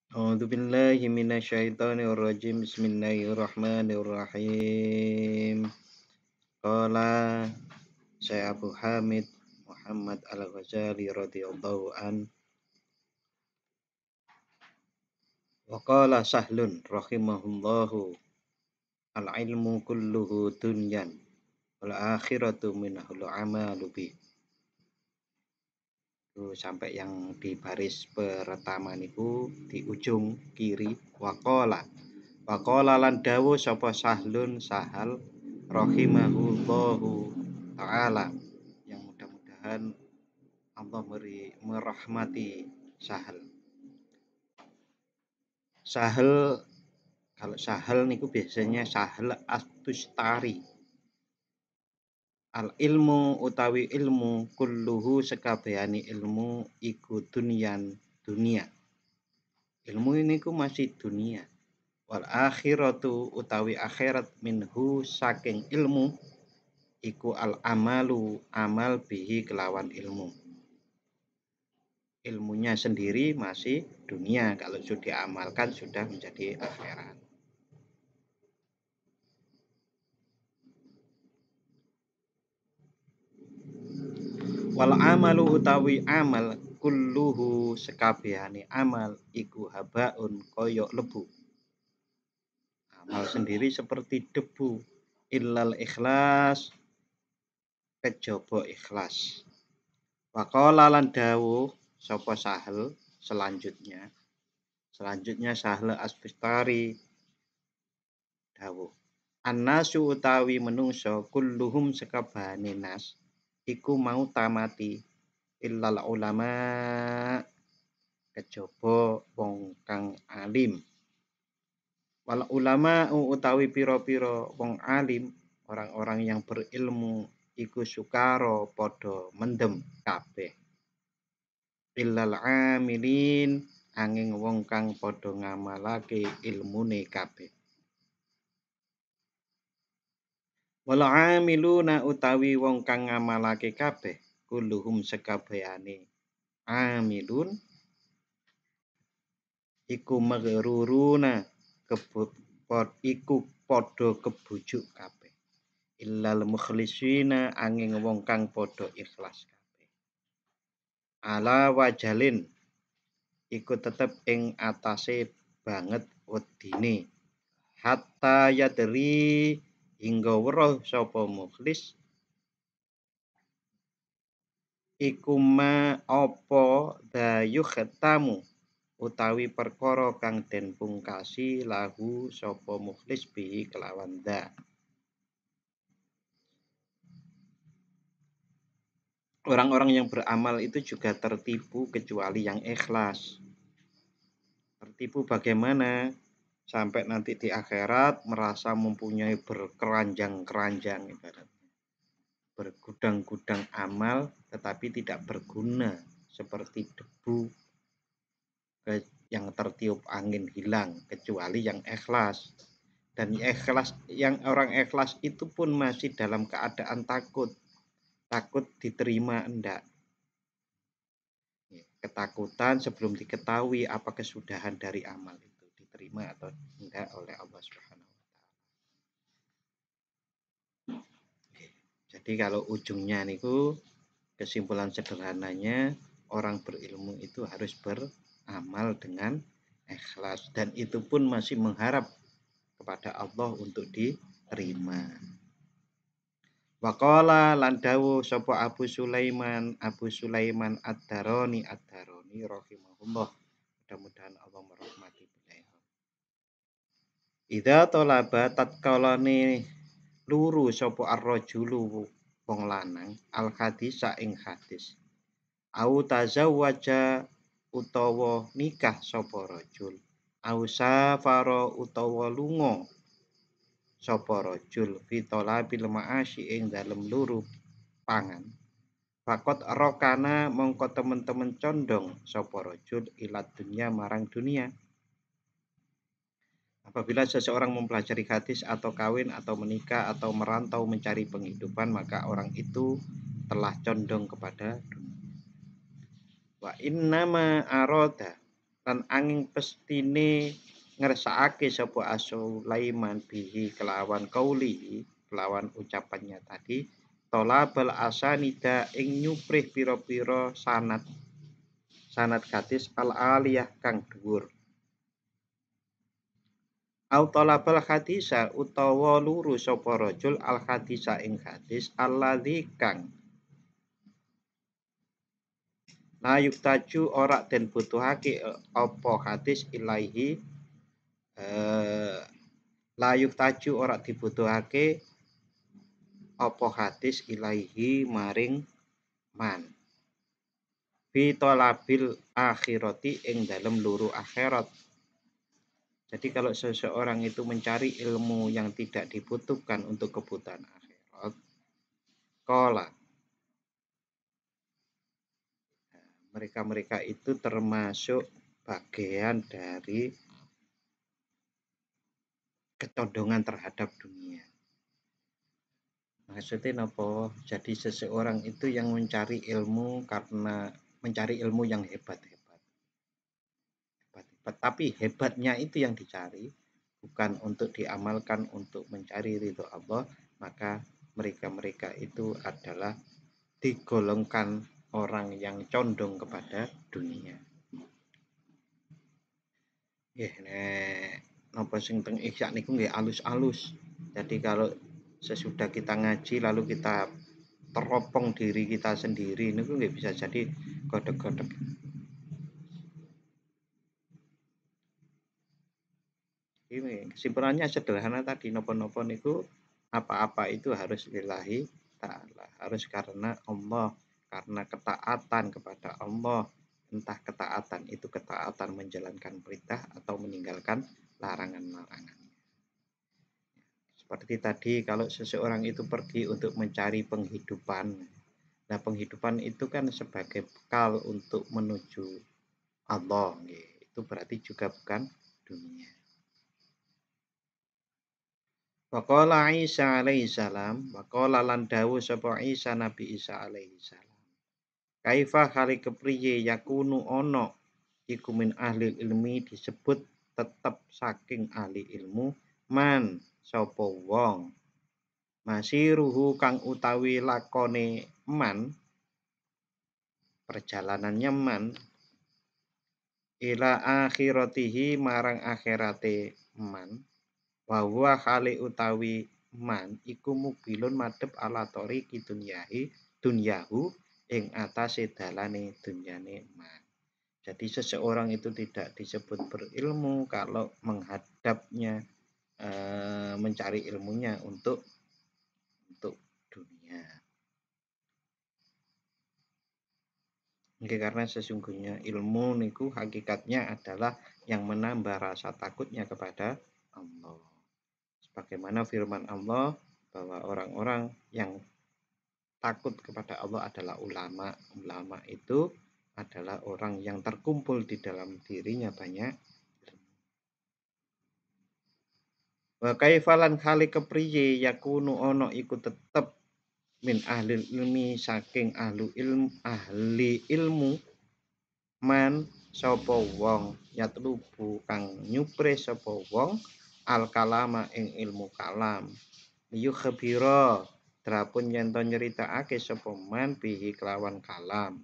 A'udzu billahi minasyaitonir rajim. Bismillahirrahmanirrahim. Qala Syekh Abu Hamid Muhammad Al-Ghazali radhiyallahu an wa qala Sahlun rahimahullahu al-ilmu kulluhu dunyan wal akhiratu minahul amalu bi. Sampai yang di baris pertama niku di ujung kiri waqala lan dawuh sapa Sahlun Sahal rahimahullahu taala, yang mudah-mudahan Allah merahmati Sahal. Kalau Sahal niku biasanya Sahal Astustari. Al ilmu utawi ilmu kulluhu sekabehane ilmu iku dunyan dunia. Ilmu ini ku masih dunia. Wal akhiratu utawi akhirat minhu saking ilmu iku al amalu amal bihi kelawan ilmu. Ilmunya sendiri masih dunia, kalau sudah diamalkan sudah menjadi akhirat. Wal amalu utawi amal kulluhu sekabehane amal iku habaun koyok lebu. Amal sendiri seperti debu, illal ikhlas kejaba ikhlas. Waqala lan dawuh sapa Sahal selanjutnya Sahal Asbistari dawuh, annasu utawi menungso kulluhum sekabehane nas iku mau tamati illal ulama kejaba wong kang alim. Wal ulama utawi pira-pira wong alim, orang-orang yang berilmu iku sukaro padha mendem kabeh. Illal amilin angin wong kang padha ngamalake ilmune kabeh. Wal amiluna utawi wong kang ngamalake kabeh kulluhum sekabehane amilun iku maghruruna iku padha kebujuk kabeh. Illal mukhlisina angin wong kang padha ikhlas kabeh. Ala wajalin iku tetep ing atase banget wedine, hatta yadri hingga weruh sapa mukhlis iku ma apa dayukhtamu utawi perkara kang den pungkasi lahu sapa mukhlis bihi kelawan da. Orang-orang yang beramal itu juga tertipu kecuali yang ikhlas. Tertipu bagaimana? Sampai nanti di akhirat merasa mempunyai berkeranjang-keranjang, ibaratnya bergudang-gudang amal tetapi tidak berguna, seperti debu yang tertiup angin hilang, kecuali yang ikhlas. Dan yang orang ikhlas itu pun masih dalam keadaan takut diterima enggak. Ketakutan sebelum diketahui apa kesudahan dari amal itu, diterima atau enggak oleh Allah Subhanahu wa taala. Jadi kalau ujungnya niku, kesimpulan sederhananya, orang berilmu itu harus beramal dengan ikhlas, dan itu pun masih mengharap kepada Allah untuk diterima. Waqala lan dawuh sapa Abu Sulaiman Ad-Darani rahimahullah, mudah-mudahan Allah merahmati beliau. Idza talaba tatkalane luru sapa ar-rajulu wong lanang al-hadisa ing hadis, au tazawwaja utawa nikah sapa rajul, au safara utawa lunga sapa rajul fi talabil ma'asyi ing dalem luru pangan. Fakot rokana mongko temen-temen condong sapa rajul ila dunya marang dunia. Apabila seseorang mempelajari hadis atau kawin atau menikah atau merantau mencari penghidupan, maka orang itu telah condong kepada dunia. Wa innama aroda lan angin pestine ngersakake sapa Sulaiman bihi kelawan kaulihi kelawan ucapannya tadi tolabal asanida ing nyuprih pira-pira sanad hadis al aliyah kang dhuwur au talabal hadisa utawa luru sapa rajul al hadisa ing hadis alladzi kang layuk taju ora den butuhake apa hadis ilaihi layuk taju ora dibutuhake apa hadis ilaihi maring man fi talabil akhirati ing dalem luru akhirat. Jadi kalau seseorang itu mencari ilmu yang tidak dibutuhkan untuk kebutuhan akhirat, kola mereka-mereka itu termasuk bagian dari ketondongan terhadap dunia. Maksudnya apa? Jadi seseorang itu yang mencari ilmu karena mencari ilmu yang hebat-hebat. Tapi hebatnya itu yang dicari, bukan untuk diamalkan untuk mencari ridho Allah, maka mereka-mereka itu adalah digolongkan orang yang condong kepada dunia. Napa sing teng ihya niku nggih alus-alus. Jadi kalau sesudah kita ngaji lalu kita teropong diri kita sendiri niku nggih bisa jadi godhog-godhog. Ini kesimpulannya sederhana tadi napa-napa niku apa-apa itu harus lillahi ta'ala, harus karena Allah, karena ketaatan kepada Allah, entah ketaatan itu ketaatan menjalankan perintah atau meninggalkan larangan-larangan. Seperti tadi kalau seseorang itu pergi untuk mencari penghidupan, nah penghidupan itu kan sebagai bekal untuk menuju Allah, itu berarti juga bukan dunia. Waqala Isa alaihi salam, waqala lan dawuh sapa Isa Nabi Isa alaihi salam. Kaifa hale kepriye yakunu ono iku min ahli ilmi disebut tetep saking ahli ilmu man sapa wong masiruhu kang utawi lakone man perjalanannya man ila akhiratihi marang akhirate man wa huwa khali utawi man iku mubilun madhep ala tori dunyahu ing atase dalane dunyane man. Jadi seseorang itu tidak disebut berilmu kalau menghadapnya mencari ilmunya untuk dunia. Karena sesungguhnya ilmu niku hakikatnya adalah yang menambah rasa takutnya kepada Allah. Sebagaimana firman Allah bahwa orang-orang yang takut kepada Allah adalah ulama. Ulama itu adalah orang yang terkumpul di dalam dirinya banyak. Wa kaifalan khali kepriye yakunu ono iku tetep min ahli ilmi saking ahli ilmu man sapa wong yatlubu kang nyupre sapa wong al kalama ing ilmu kalam yu khabira drapun yen to nyeritakake sapa man bihi kelawan kalam.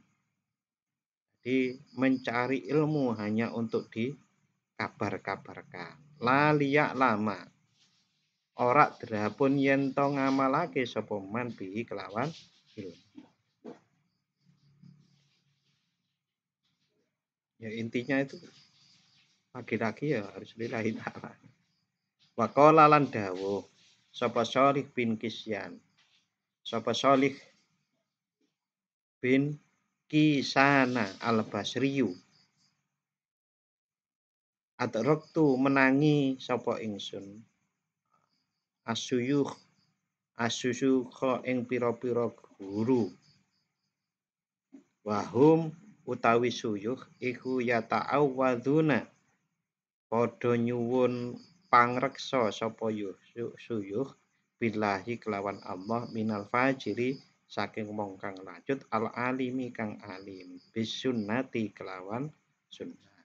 Jadi mencari ilmu hanya untuk dikabar-kabarkan la liya lama ora drapun yen to ngamalake sapa man bihi kelawan ilmu. Ya intinya itu lagi-lagi ya harus lillahi ta'ala. Wa qala lan dawuh sapa Shalih bin Kisyan. Sapa Shalih bin Kisana al-Basriyu. Adraktu menangi sapa ingsun. Asyuyukh ing pira-pira guru. Wahum utawi suyuh iku yata'awwadzuna padha nyuwun pangreksa sapa suyuh billahi kelawan Allah minal fajiri saking wong kang lanjut al alimi kang alim bis sunnati kelawan sunnah.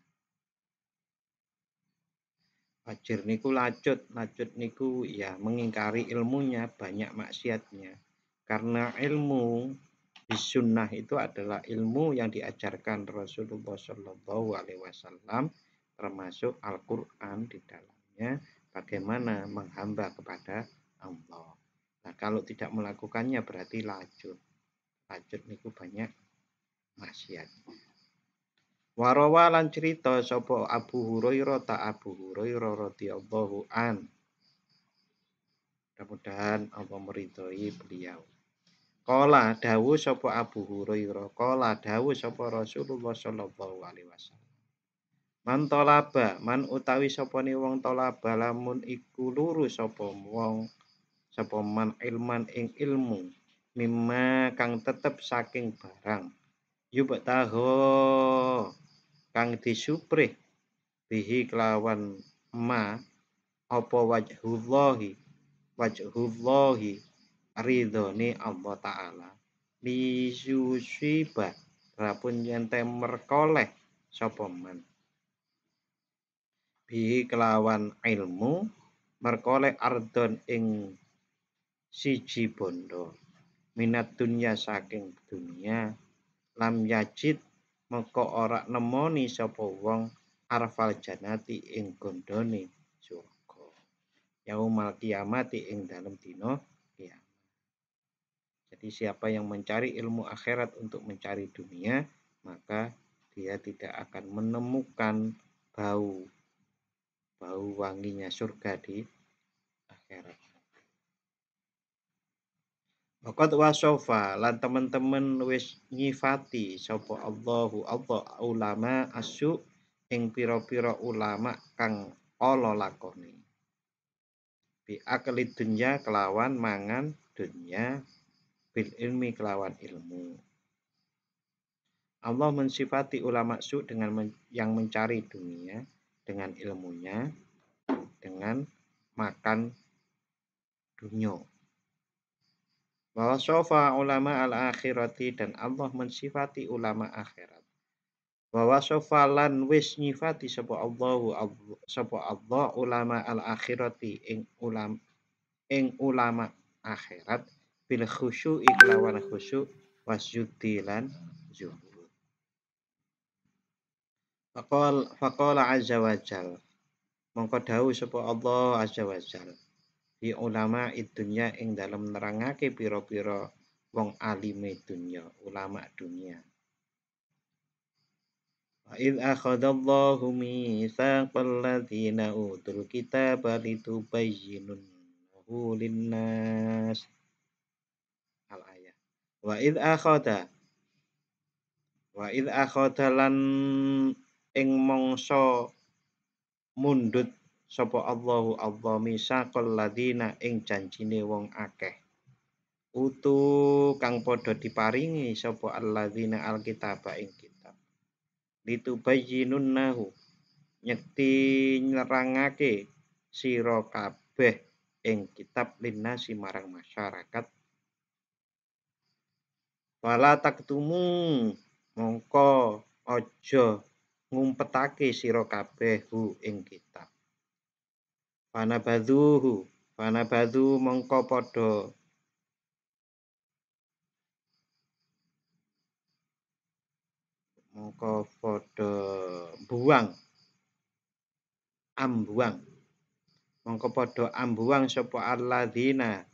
Fajir niku lacut niku ya mengingkari ilmunya, banyak maksiatnya. Karena ilmu sunnah itu adalah ilmu yang diajarkan Rasulullah Shallallahu Alaihi Wasallam, termasuk Al-Quran di dalamnya bagaimana menghamba kepada Allah. Nah, kalau tidak melakukannya berarti lacut. Lacut niku banyak maksiat. Warawa lan cerita sapa Abu Hurairah radhiyallahu an. Mudah-mudahan Allah meridhoi beliau. Qala dawuh sapa Abu Hurairah, qala dawuh sapa Rasulullah sallallahu alaihi wasallam. Man talaba, man utawi sapane wong talaba lamun iku luru sapa wong sapa man ilman ing ilmu mimma kang tetep saking barang yubtaho kang disuprih bihi kelawan ma apa wajhullahi ridhone Allah taala lisusiba rapun yente merkoleh sapa man bihi kelawan ilmu merkoleh ardon ing siji bondo minat dunya saking dunia lam yajid mengko ora nemoni sapa wong arfal janati ing gondone surga yaumal kiamati ing dalem dina kiamat. Jadi siapa yang mencari ilmu akhirat untuk mencari dunia, maka dia tidak akan menemukan bau wanginya surga di akhirat. Waqad wasofa lan teman-teman wis nyifati sapa Allahu Allah ulama asyu ing pira-pira ulama kang ala lakone. Bi akli dunya kelawan mangan dunya bil ilmi kelawan ilmu. Allah mensifati ulama su dengan yang mencari dunia dengan ilmunya, dengan makan dunia. Bahwa sofa ulama al-akhirati dan Allah mensifati ulama akhirat. Bahwa sofa lan wis nyifati sapa Allah ulama al-akhirati ing ulama akhirat bil khusyu'i kelawan khusyuk wasyudi lan zuhud. Faqala azza wa jal mongko dawuh sapa Allah azza wa jal di ulama dunya ing dalam nerangake pira-pira wong alime dunya, ulama dunia. Wa id akhadallahu mitsaqal ladzina utul kitaba litubayyinunnahu linnas. Al ayat. Wa id akhadha lan ing mangsa mundut sapa Allahu Allah misaqal ladzina ing janjine wong akeh utu kang padha diparingi sapa alladzina alkitaba ing kitab litubayyinunnahu nyekti nerangake sira kabeh ing kitab linnasi marang masyarakat wala taktumu mongko aja ngumpetake sira kabeh hu ing kitab Panabadhu mongko padha ambuang sapa alladzina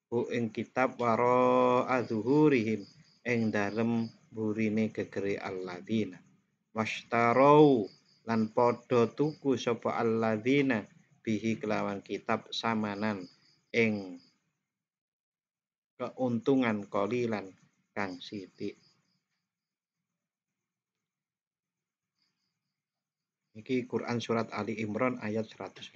hu ing kitab waro adzuhurihim ing dalem burine gegere alladzina washtarau lan padha tuku sapa alladzina bihi kelawan kitab samanan ing keuntungan kolilan kang sithik. Iki Quran surat Ali Imran ayat 187.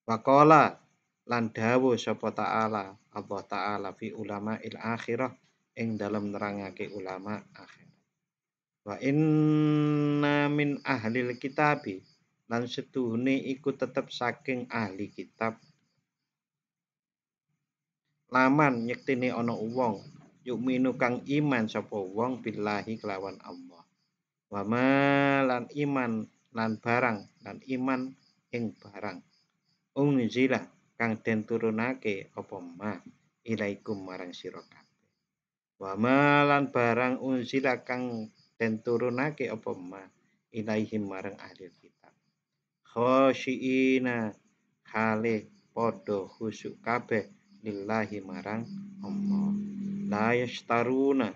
Waqala lan dawuh sapa ta'ala Allah ta'ala fi ulama il akhirah ing dalam nerangake ulama akhirat. Wa inna min ahlil kitabi lan setuhune iku tetep saking ahli kitab laman nyektine ana wong yukminu kang iman sapa wong billahi kelawan Allah wa ma lan iman lan barang lan iman ing barang unzila kang den turunake apa ma ilaikum marang sira kabeh wa ma lan barang unzila kang den turunake apa ma ilaihim marang ahli kitab khosyiina hale padha khusyuk kabeh lillahi marang Allah la yashtaruna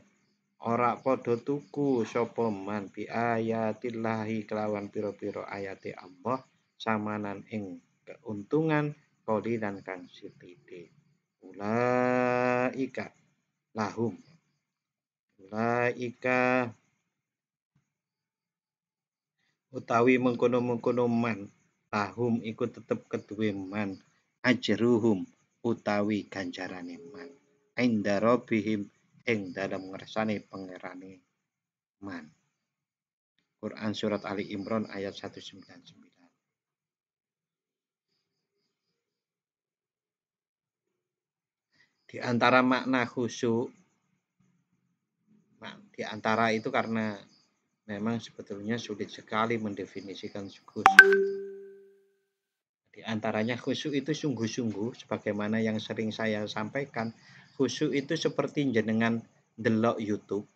ora padha tuku sapa man bi ayatillahi kelawan pira-pira ayate Allah samanan ing keuntungan kolidan kang sithik ulaika lahum ulaika utawi mengkono-mengkono man lahum iku tetep keduwe man ajruhum utawi ganjarane man inda rabbihim ing dalam ngersane pangerane man. Quran surat Ali Imran ayat 199. Di antara makna khusyuk, di antara itu karena memang sebetulnya sulit sekali mendefinisikan khusyuk. Di antaranya khusyuk itu sungguh-sungguh, sebagaimana yang sering saya sampaikan, khusyuk itu seperti jenengan delok YouTube,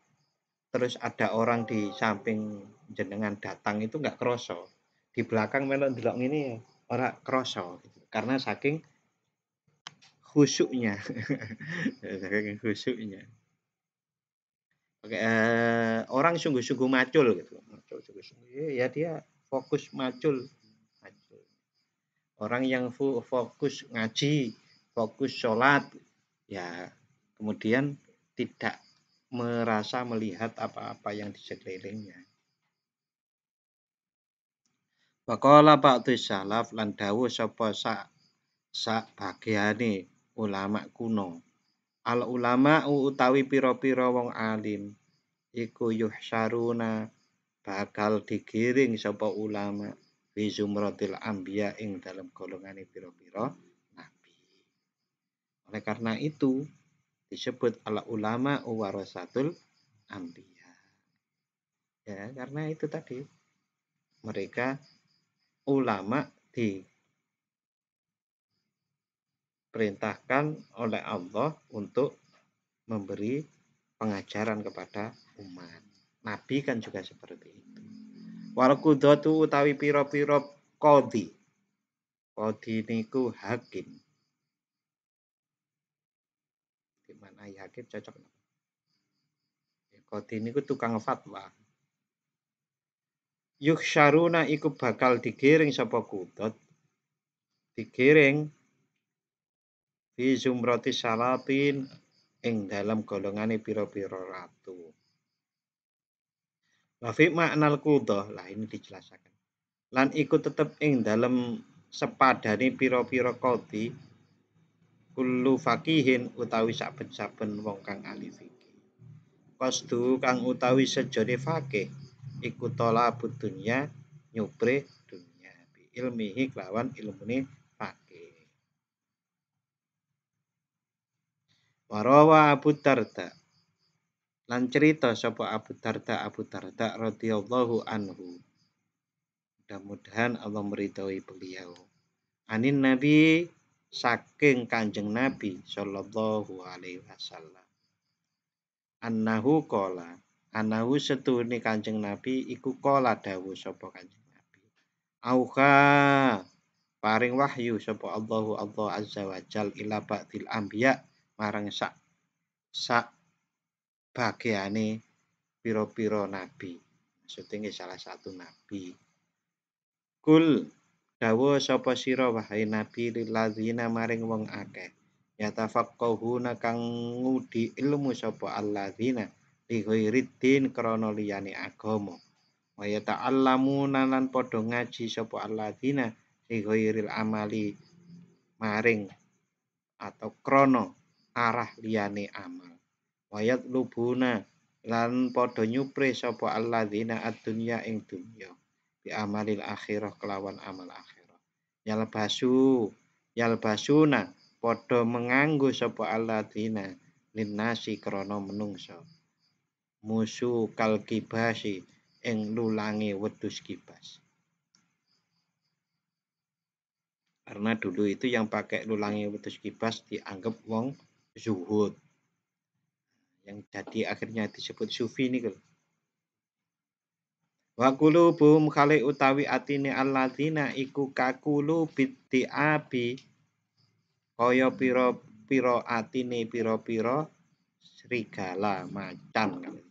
terus ada orang di samping jenengan datang itu nggak kroso. Di belakang melok delok ini ora kroso, karena saking khusyuknya. Saking khusyuknya. Oke, orang sungguh-sungguh macul gitu. Macul sungguh-sungguh. Ya dia fokus macul. Macul. Orang yang fokus ngaji, fokus sholat, ya kemudian tidak merasa melihat apa-apa yang di sekelilingnya. Waqala ba'du salaf lan dawuh sapa sak bagiane ulama kuno. Al ulama utawi pira-pira wong alim iku yuhsyaruna bakal digiring sapa ulama fi zumratil anbiya ing dalam golongane pira-pira nabi. Oleh karena itu disebut al ulama warasatul anbiya. Ya, karena itu tadi mereka ulama diperintahkan oleh Allah untuk memberi pengajaran kepada umat. Nabi kan juga seperti itu. Wal qudatu utawi pira-pira qadhi. Qadhi niku hakim. Di mana hakim cocok. Qadhi niku tukang fatwa. Yuhsyaruna iku bakal digiring sapa qudot. Digiring fi zumrati salatin ing dalam golongane pira-pira ratu. Wa fi ma'nal qudah, lah ini dijelaskan. Lan iku tetep ing dalam sepadane pira-pira qadhi kullu faqihin utawi saben-saben wong kang ahli fikih. Qasdu kang utawi sejone faqih iku thalabud dunya nyupre dunya bi ilmihi kelawan ilmune faqih. Warawa Abu Darda lan cerita sapa Abu Darda radhiyallahu anhu. Mudah-mudahan Allah meridhoi beliau. Anin Nabi saking Kanjeng Nabi sallallahu alaihi wasallam. Annahu qala, annahu setune Kanjeng Nabi iku qala dawuh sapa Kanjeng Nabi. Auha paring wahyu sapa Allah azza wa jal ila ba'dil anbiya marang sak bagiane pira-pira nabi. Maksudnya salah satu nabi. Kul dawuh sapa sira wahai nabi lilladzina maring wong akeh yatafaqqahuna kang ngudi ilmu sapa alladzina li ghairidin krana liyane agama wa yata'allamuna lan padha ngaji sapa alladzina li ghairil amali maring atau krana arah liyane amal wayat lubuna lan padha nyupre sapa alladzina ad-dunya ing dunya bi amalil akhirah kelawan amal akhirah yalbasuna padha menganggo sapa alladzina linnasi krana menungsa musu kal kibasi ing lulange wedhus kibas Karena dulu itu yang pakai lulangi wedhus kibas dianggap wong zuhud. Yang jadi akhirnya disebut sufi ini lho. Wa qulubuhum khali utawi atine alladzina iku kakulu biddiabi kaya pira-pira atine pira-pira serigala macan.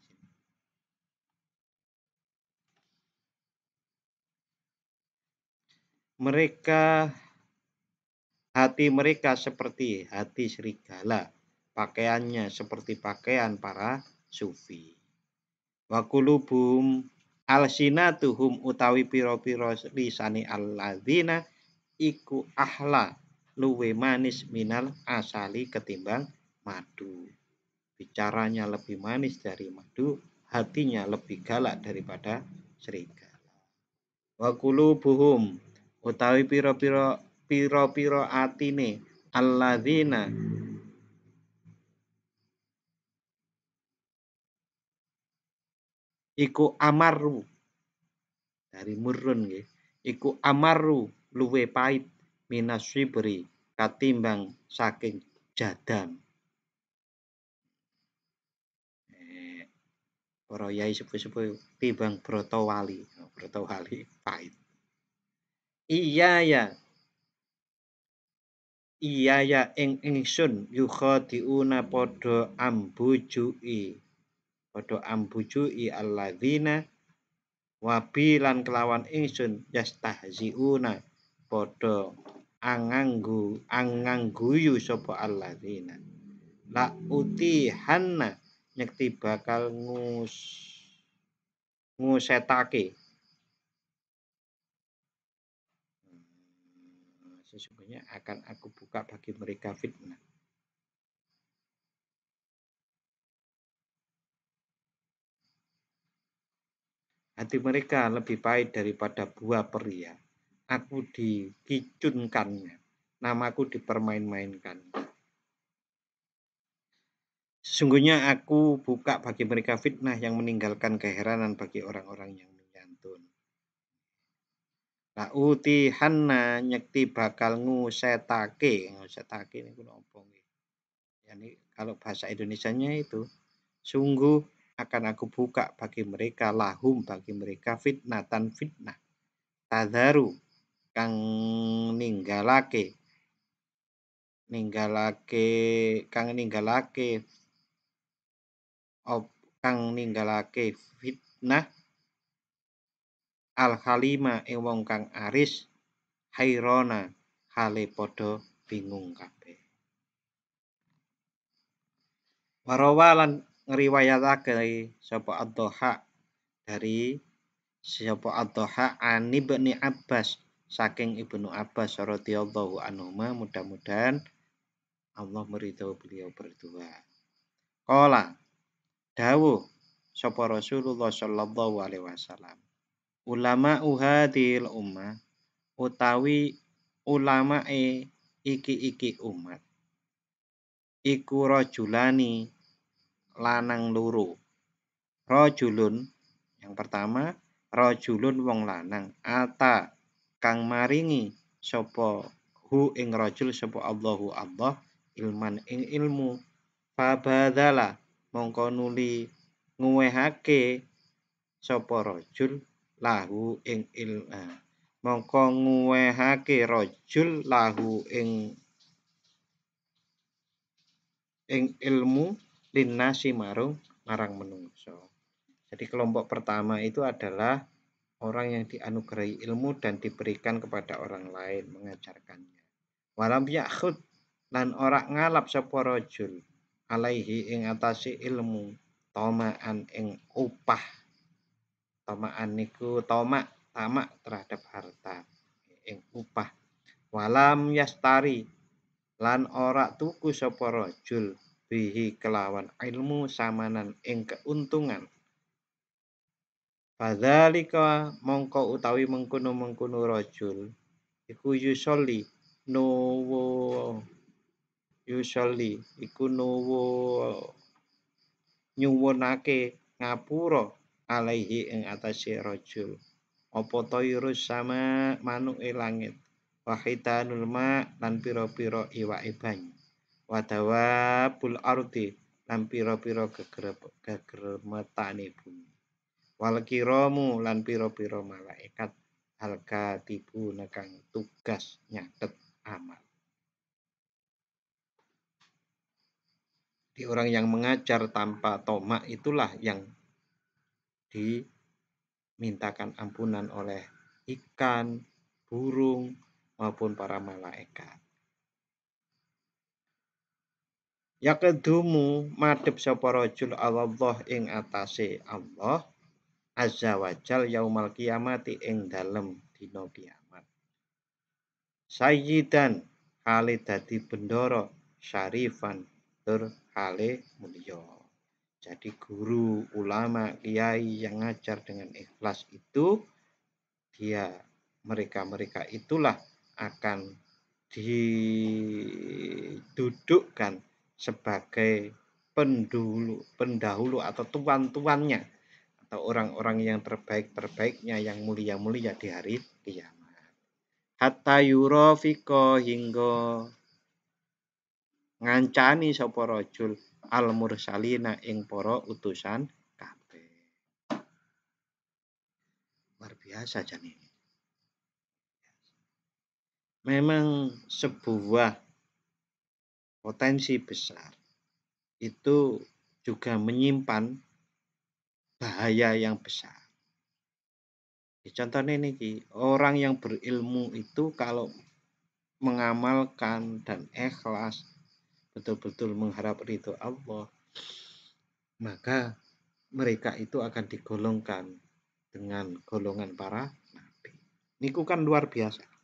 Hati mereka seperti hati serigala, pakaiannya seperti pakaian para sufi. Wa qulubuhum alsinatuhum utawi pira-pira lisane alladzina iku ahla luwe manis minal asali ketimbang madu. Bicaranya lebih manis dari madu, hatinya lebih galak daripada serigala. Wa qulubuhum utawi pira-pira atine alladzina iku amaru dari murun nggih. Iku amaru luwe pait minasibri katimbang saking jadam. Para yai sepuh-sepuh timbang brotowali. Brotowali pait. Iya ya. Iya ya ingsun yukhadiuna padha ambujui alladzina wabi lan kelawan ingsun yastahziuna padha angangguyu sapa alladzina la utihanna nyekti bakal ngusetake sesungguhnya akan aku buka bagi mereka fitnah. Hati mereka lebih pahit daripada buah peria. Aku dikicunkannya. Namaku dipermain-mainkan. Sesungguhnya aku buka bagi mereka fitnah yang meninggalkan keheranan bagi orang-orang yang menyantun. Lauti hanna nyekti bakal ngusetake ini kuwi apa nggih? Yani kalau bahasa Indonesianya itu sungguh akan aku buka bagi mereka bagi mereka fitnah tadharu kang ninggalake fitnah al halima ing wong kang aris hairona hale padha bingung kabeh. Warawalan ngriwayatake sapa Ad-Dhahak dari sapa Ad-Dhahak an Ibnu Abbas saking Ibnu Abbas radhiyallahu anhuma mudah-mudahan Allah meridhai beliau berdua. Qala dawuh sapa Rasulullah sallallahu alaihi wasallam. Ulama uhadil ummah utawi ulamae iki umat iku rajulani lanang loro. Rajulun yang pertama rajulun wong lanang ata kang maringi sapa hu ing rajul sapa Allahu Allah ilman ing ilmu fabadala mongko nuli nguwehake sapa rajul lahu ing mongko nguwehake rajul lahu ing ilmu linnasi marang menungso. Jadi kelompok pertama itu adalah orang yang dianugerahi ilmu dan diberikan kepada orang lain mengajarkannya. Walam yakhud lan ora ngalap sapa rajul alaihi ing atase ilmu tamaan ing upah. Tamaan niku tamak terhadap harta ing upah. Walam yastari lan ora tuku sapa rajul bihi kelawan ilmu samanan ing keuntungan. Fadzalika mongko utawi mengkono rajul iku yusolli iku nyuwunake ngapura alaihi ing atase rajul apa tayrus sama manuke langit wa hitanul ma lan pira-pira iwake banyu wa dawabul ardi lan pira-pira gegermetane bumi wal kiramu lan pira-pira malaikat halka tibu nekang tugas nyatet amal. Di orang yang mengajar tanpa tomak itulah yang dimintakan ampunan oleh ikan, burung, maupun para malaikat. Yakedumu madhep sapa rajul Allah ing atase Allah azza wajal yaumal kiamati ing dalem dina kiamat. Sayyidan hale dadi bendoro syarifan tur hale mulya. Jadi guru, ulama, kiai yang ngajar dengan ikhlas itu mereka itulah akan didudukkan sebagai pendahulu atau tuan-tuannya atau orang-orang yang terbaik-terbaiknya yang mulia-mulia di hari kiamat. Hatta yurafika hingga ngancani sapa rajul al mursalina ing para utusan kabeh. Luar biasa jan ini. Memang sebuah potensi besar itu juga menyimpan bahaya yang besar. Contohnya ini, orang yang berilmu itu kalau mengamalkan dan ikhlas betul-betul mengharap ridho Allah, maka mereka itu akan digolongkan dengan golongan para nabi. Niku kan luar biasa.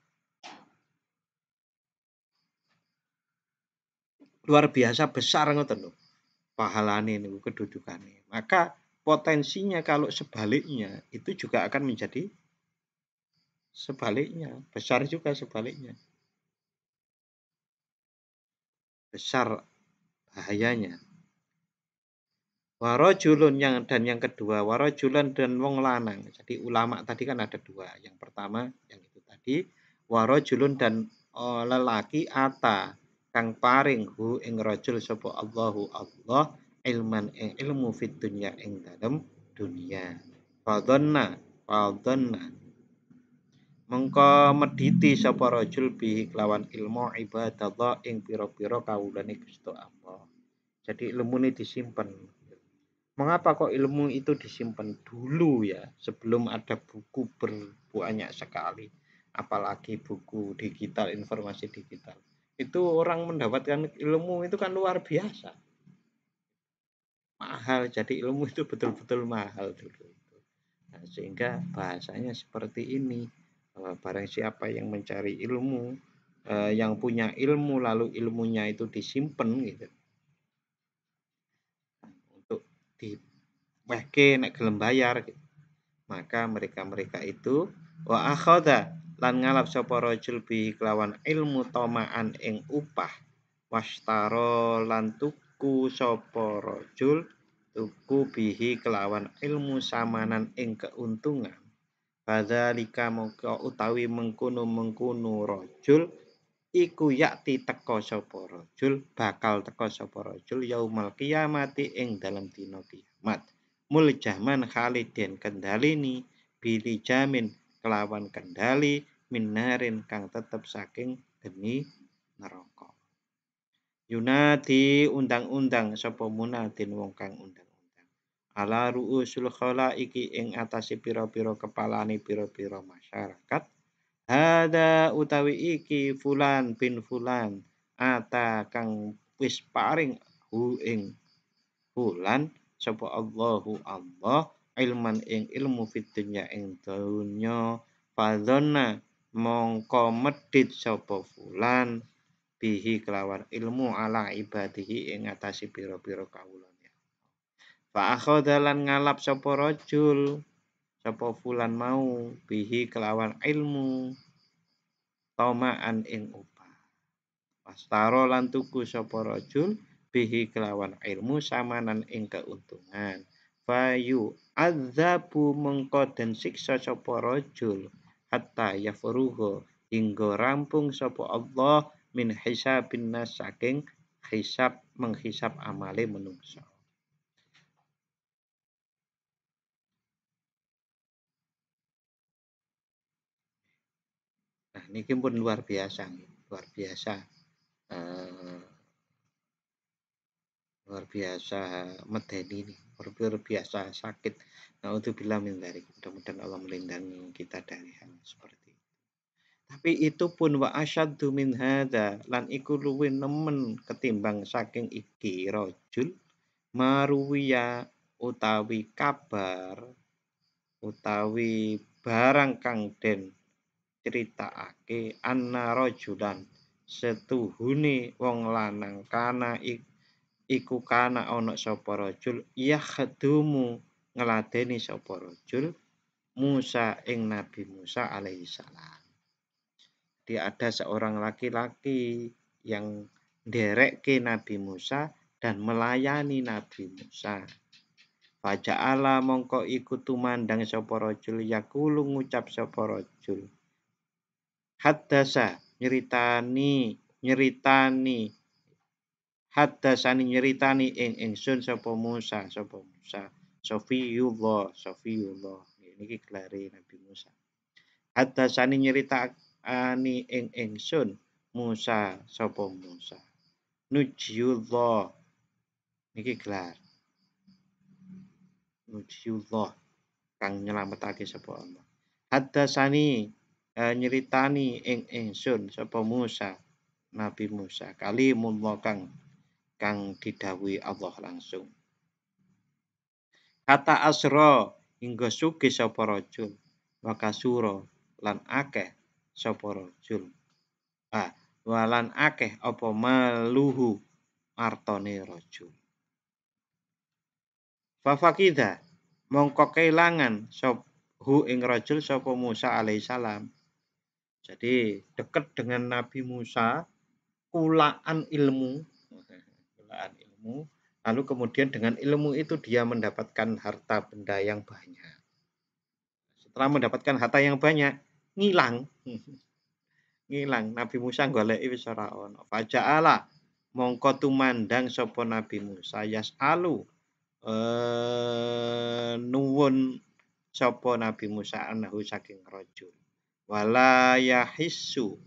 Luar biasa besar ngoten lho. Pahalane niku kedudukane. Maka potensinya kalau sebaliknya itu juga akan menjadi sebaliknya, besar juga sebaliknya. Besar bahayanya. Warajulun yang kedua, warajulun dan wong lanang. Jadi ulama tadi kan ada dua. Yang pertama yang itu tadi, warajulun dan lelaki ata kang paring hu ing rajul sapa Allahu Allah ilman ing ilmu fit dunya ing dalem dunia. Fadhanna mengko medhiti sapa rajul bi kelawan ilmu ibadallah ing pira-pira kawulane Gusti Allah. Jadi ilmune disimpen. Mengapa kok ilmu itu disimpan dulu ya, sebelum ada buku berbanyak sekali, apalagi buku digital, informasi digital. Itu orang mendapatkan ilmu itu kan luar biasa. Mahal, jadi ilmu itu betul-betul mahal dulu. Nah, sehingga bahasanya seperti ini, barang siapa yang mencari ilmu, yang punya ilmu lalu ilmunya itu disimpan gitu, untuk wehke nek gelem bayar gitu. Maka mereka itu wa akhadha lan ngalap sapa rajul bi kelawan ilmu tomaan ing upah wastaro lan tuku sapa rajul tuku bihi kelawan ilmu samanan ing keuntungan badzalika mongko utawi mengkono rajul iku yakti teka sapa rajul bakal teka sapa rajul yaumal kiamati ing dalam dina kiamat muljaman khalidin kendalini bili jamin kelawan kendali minarin kang tetep saking geni neraka. Yunadi undang-undang sapa munadin wong kang undang-undang ala ruusul khalaiki ing atase pira-pira kepalane pira-pira masyarakat hada utawi iki fulan bin fulan ata kang wis paring hu ing fulan sapa Allahu Allah ilman ing ilmu fid dunya ing dunya fadzonna mongko medhit sapa fulan bihi kelawan ilmu ala ibadihi ing atase pira-pira kawulane fa akhadha lan ngalap sapa rajul sapa fulan mau bihi kelawan ilmu tomaan ing upah pastaro lan tuku sapa rajul bihi kelawan ilmu samanan ing keuntungan fayu adzabu mengko den siksa sapa rajul hatta yafruha hingga rampung sapa Allah min hisabin nas saking menghisab amale menungso. Nah niki pun luar biasa nggih, luar biasa. Eh, luar biasa medeni ini, luar biasa sakit. Naudzubillah min dzalik. Mudah-mudahan Allah melindungi kita dari hal seperti itu. Tapi itu pun wa asyaddu min hadza lan iku luwih nemen ketimbang saking iki rajul maruwiya utawi kabar utawi barang kang den critakake anna rajulan setuhune wong lanang kana iku kana ana sapa rajul yakhdumu ngladeni sapa rajul Musa ing Nabi Musa alaihi salam. Dia ada seorang laki-laki yang nderekke Nabi Musa dan melayani Nabi Musa. Faja'ala mongko iku tumandang sapa rajul yaqulu ngucap sapa rajul. Haddasa nyeritani ing ingsun sapa Musa. Sofiyullah. Niki gelare Nabi Musa. Haddasani nyeritani ing ingsun Musa sapa Musa. Nujiyullah. Niki gelar. Nujiyullah kang nyelametake sapa Allah. Haddasani nyeritani ing ingsun sapa Musa, Nabi Musa, kalimullah kang didhawuhi Allah langsung. Kata asra hingga sugih sapa rajul, wa kasura lan akeh sapa rajul. Walan akeh apa maluhu artone rajul. Fafakida mongko kelangan hu ing rajul sapa Musa alaihissalam. Jadi dekat dengan Nabi Musa, kulaan ilmu, lalu kemudian dengan ilmu itu dia mendapatkan harta benda yang banyak. Setelah mendapatkan harta yang banyak, ngilang. Nabi Musa goleki wis ora ana. Faja'ala mongko tumandang sapa Nabi Musa yasalu nuwun sapa Nabi Musa anahu saking rajul. Wala yahissu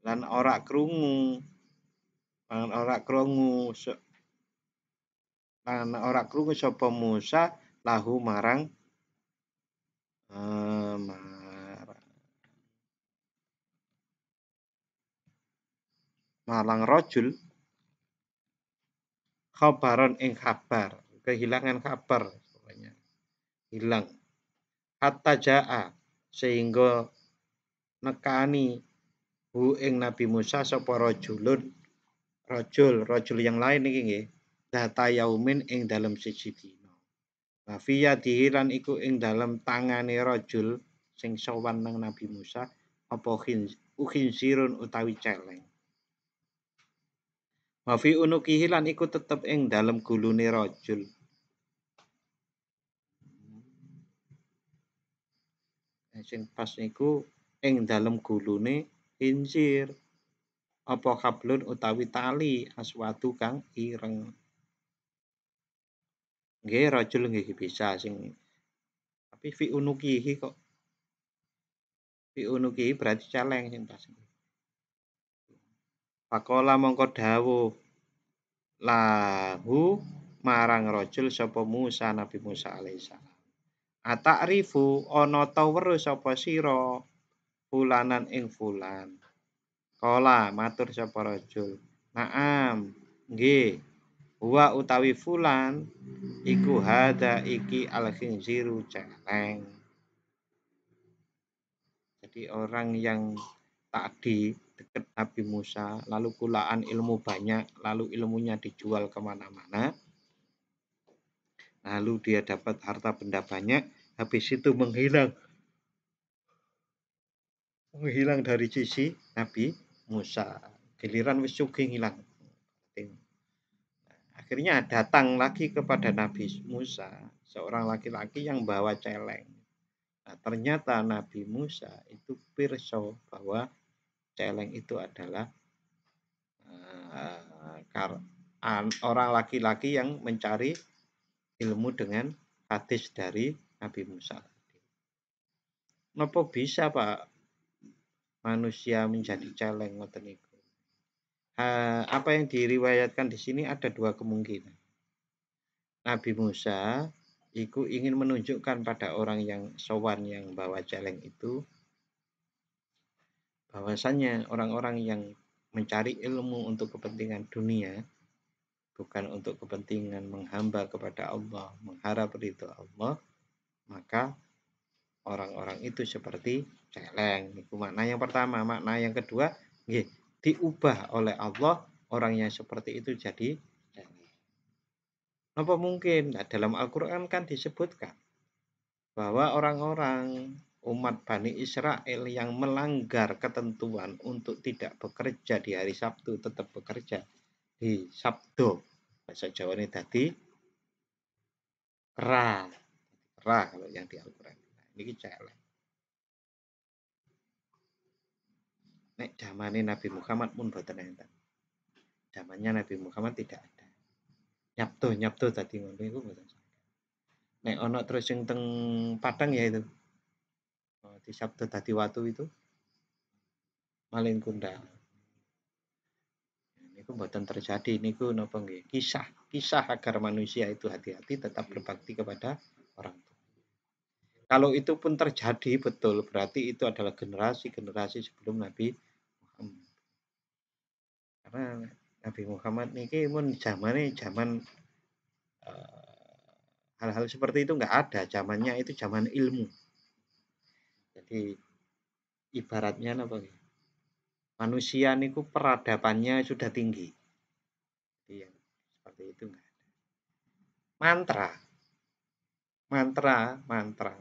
lan ora krungu sapa Musa lahu marang rajul khabaron ing kabar, kehilangan kabar pokoknya. Hilang. Hatta jaa sehingga nekani hu ing Nabi Musa sapa rajul yang lain iki nggih. Data yaumin ing dalem siji dina. Wa fi yadihi lan iku ing dalem tangane rajul sing sowan nang Nabi Musa apa khinzirun utawi celeng. Wa fi unukihi lan iku tetep ing dalem gulune rajul. Sing pas niku ing dalem gulune khinzir. Apa kablun utawi tali aswatu kang ireng. Nggih rajul nggih bisa sing tapi fi unukihi kok. Fi unukihi berarti celeng sing pas. Pakola mongko dawuh lahu marang rajul sapa Musa Nabi Musa alaihissalam. Ata'rifu ana ta weruh sapa sira fulanan ing fulan. Kala matur sapa rajul. Naam, nggih. Wa utawi fulan iku hada iki al-khinziru celeng. Jadi orang yang tadi dekat Nabi Musa, lalu kulaan ilmu banyak, lalu ilmunya dijual kemana-mana, lalu dia dapat harta benda banyak, habis itu menghilang dari sisi Nabi Musa. Giliran wis sugih ngilang. Akhirnya datang lagi kepada Nabi Musa, seorang laki-laki yang bawa celeng. Nah, ternyata Nabi Musa itu pirsa bahwa celeng itu adalah orang laki-laki yang mencari ilmu dengan hadis dari Nabi Musa. Napa bisa Pak manusia menjadi celeng ngoten niku? Apa yang diriwayatkan di sini ada dua kemungkinan. Nabi Musa iku ingin menunjukkan pada orang yang sowan yang bawa celeng itu bahwasannya orang-orang yang mencari ilmu untuk kepentingan dunia bukan untuk kepentingan menghamba kepada Allah, mengharap ridho Allah, maka orang-orang itu seperti celeng. Itu makna yang pertama. Makna yang kedua, diubah oleh Allah orang yang seperti itu jadi celeng. Apa mungkin? Nah, dalam Al-Quran kan disebutkan bahwa orang-orang umat Bani Israel yang melanggar ketentuan untuk tidak bekerja di hari Sabtu tetap bekerja di Sabtu. Bahasa Jawa ini tadi ra kalau yang di Al-Quran. Nah, ini celeng. Nek zamane Nabi Muhammad pun boten enten. Zamannya Nabi Muhammad tidak ada. Nyapto tadi ngono iku boten. Nek ana terus sing teng Padang ya itu. Di Sabtu tadi watu itu maling kundang. Niku boten terjadi niku napa nggih? Kisah agar manusia itu hati-hati tetap berbakti kepada orang tua. Kalau itu pun terjadi betul berarti itu adalah generasi-generasi sebelum Nabi Muhammad. Karena Nabi Muhammad niki mun zaman hal-hal seperti itu nggak ada. Zamannya itu zaman ilmu. Jadi ibaratnya apa? Manusia niku peradabannya sudah tinggi. Jadi yang seperti itu enggak ada. Mantra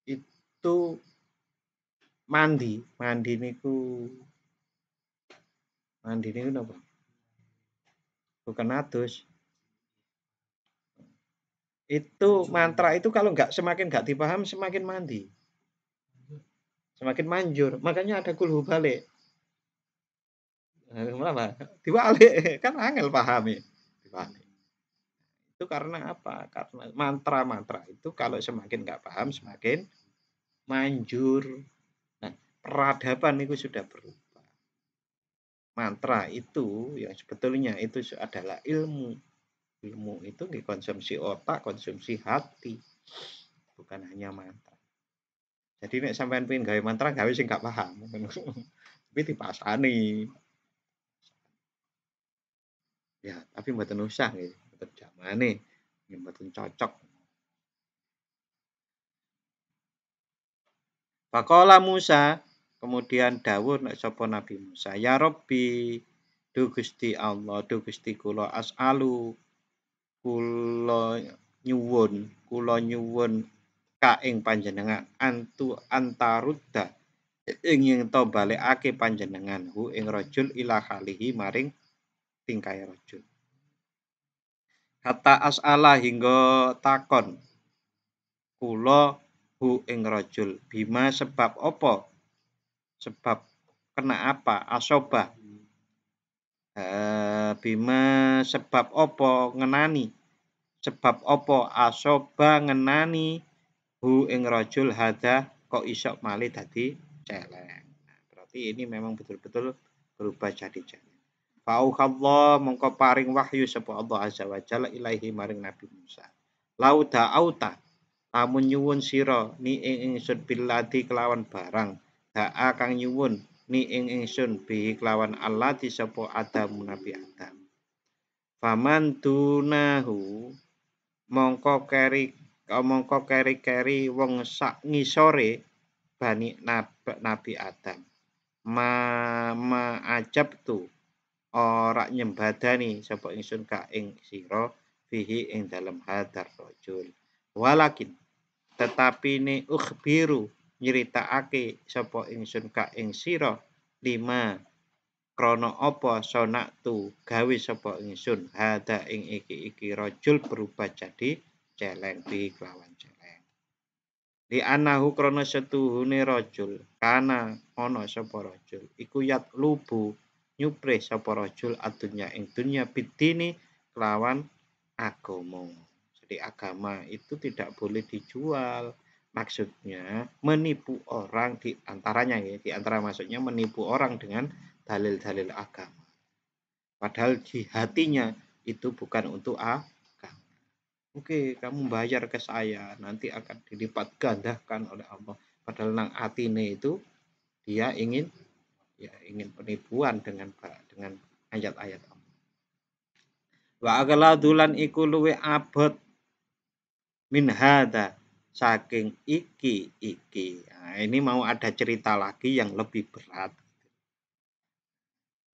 itu mandi niku napa? Bukan adus. Itu mantra itu kalau semakin nggak dipaham semakin mandi. Semakin manjur. Makanya ada kulhu balik. Kenapa? Diwalik kan angel pahami. Diwalik. Itu karena apa? Karena mantra itu kalau semakin nggak paham semakin manjur. Nah, peradaban itu sudah berubah. Mantra itu yang sebetulnya itu adalah ilmu. Ilmu itu dikonsumsi otak, konsumsi hati. Bukan hanya mantra. Jadi nek sampean pengen gawe mantra gawe sing gak paham. Tapi dipasani. Ya, tapi mboten usah nggih, mboten jamane, mboten cocok. Faqala Musa, kemudian dawuh nek sapa Nabi Musa, ya Rabbi, du Gusti Allah, du Gusti kula as'alu, kula nyuwun ka ing panjenengan antarudda ing yen to balekake panjenengan hu ing rajul ila khalihi maring tingkae rajul. Kata as'ala hingga takon kula hu ing rajul bima sebab apa? Sebab kena apa? Asoba. Bima sebab apa ngenani? Sebab apa asoba ngenani hu ing rajul hada kok iso malih dadi celeng. Nah, berarti ini memang betul-betul berubah jadi celeng. Fauhallah mongko paring wahyu sapa Allah azza wa jalla ilaihi maring Nabi Musa. Lauda auta lamun nyuwun sira ni ing ingsun bilati kelawan barang da'a kang nyuwun ni ing ingsun bi kelawan Allah disapa Adam Nabi Adam. Faman dunahu mongko keri wong sak ngisore bani Nabi Adam. Ma ajab tu ora nyembadani sapa ingsun ka ing sira fihi ing dalem hadar rajul. Walakin tetapi ne ukhbiru nyeritakake sapa ingsun ka ing sira lima krana apa sonaktu gawe sapa ingsun hada ing iki rajul berubah jadi celeng bi kelawan celeng. Li anahu krana setuhune rajul kana ana sapa rajul iku yat lubu nyupre sapa rajul adunya ing dunya bidini kelawan agama. Jadi agama itu tidak boleh dijual. Maksudnya menipu orang di antaranya ya, di antara maksudnya menipu orang dengan dalil-dalil agama. Padahal di hatinya itu bukan untuk agama. Oke, kamu bayar ke saya, nanti akan dilipat gandakan oleh Allah. Padahal nang atine itu dia ingin penipuan dengan ayat-ayat Allah. Wa agladulan iku luwe abot min hada saking iki. Nah, ini mau ada cerita lagi yang lebih berat.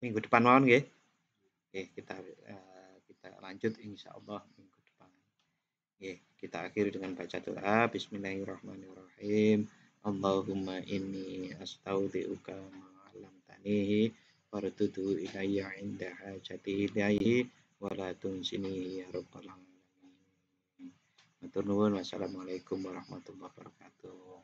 Minggu depan mau nggih? Oke, kita lanjut insyaallah minggu depan. Oke, kita akhiri dengan baca doa. Bismillahirrahmanirrahim. Allahumma inni astaudiuka ma'alam tanihi wardudu ilayya inda hajati ilaihi wala tunsini ya rabbal alamin. Matur nuwun. Wassalamualaikum warahmatullahi wabarakatuh.